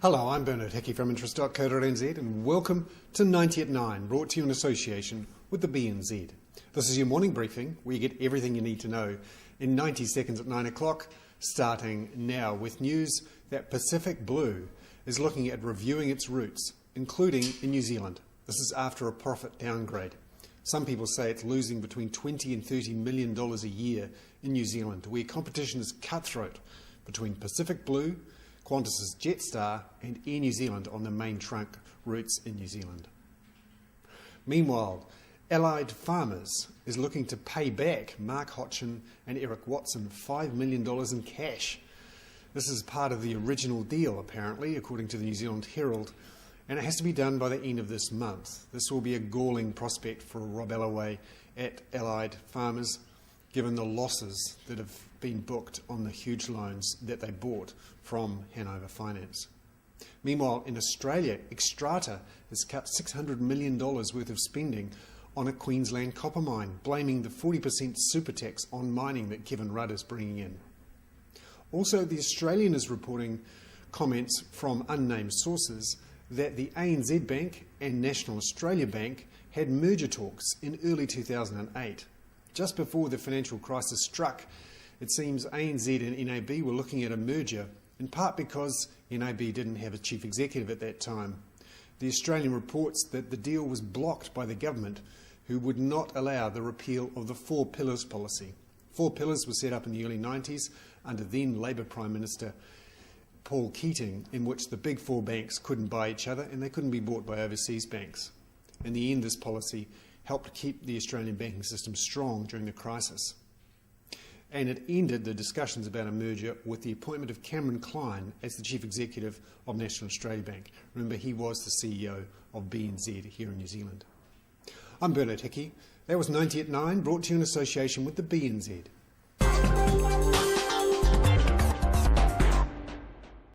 Hello, I'm Bernard Hickey from interest.co.nz and welcome to 90 at 9, brought to you in association with the BNZ. This is your morning briefing where you get everything you need to know in 90 seconds at 9 o'clock, starting now with news that Pacific Blue is looking at reviewing its routes, including in New Zealand. This is after a profit downgrade. Some people say it's losing between $20 and $30 million a year in New Zealand, where competition is cutthroat between Pacific Blue, Qantas's Jetstar and Air New Zealand on the main trunk routes in New Zealand. Meanwhile, Allied Farmers is looking to pay back Mark Hodgson and Eric Watson $5 million in cash. This is part of the original deal, apparently, according to the New Zealand Herald, and it has to be done by the end of this month. This will be a galling prospect for Rob Alloway at Allied Farmers, given the losses that have been booked on the huge loans that they bought from Hanover Finance. Meanwhile, in Australia, Xstrata has cut $600 million worth of spending on a Queensland copper mine, blaming the 40% super tax on mining that Kevin Rudd is bringing in. Also, The Australian is reporting comments from unnamed sources that the ANZ Bank and National Australia Bank had merger talks in early 2008. Just before the financial crisis struck, it seems ANZ and NAB were looking at a merger, in part because NAB didn't have a chief executive at that time. The Australian reports that the deal was blocked by the government, who would not allow the repeal of the Four Pillars policy. Four Pillars was set up in the early 90s under then Labor Prime Minister Paul Keating, in which the big four banks couldn't buy each other and they couldn't be bought by overseas banks. In the end, this policy helped keep the Australian banking system strong during the crisis. And it ended the discussions about a merger with the appointment of Cameron Klein as the chief executive of National Australia Bank. Remember, he was the CEO of BNZ here in New Zealand. I'm Bernard Hickey. That was 90 at 9, brought to you in association with the BNZ.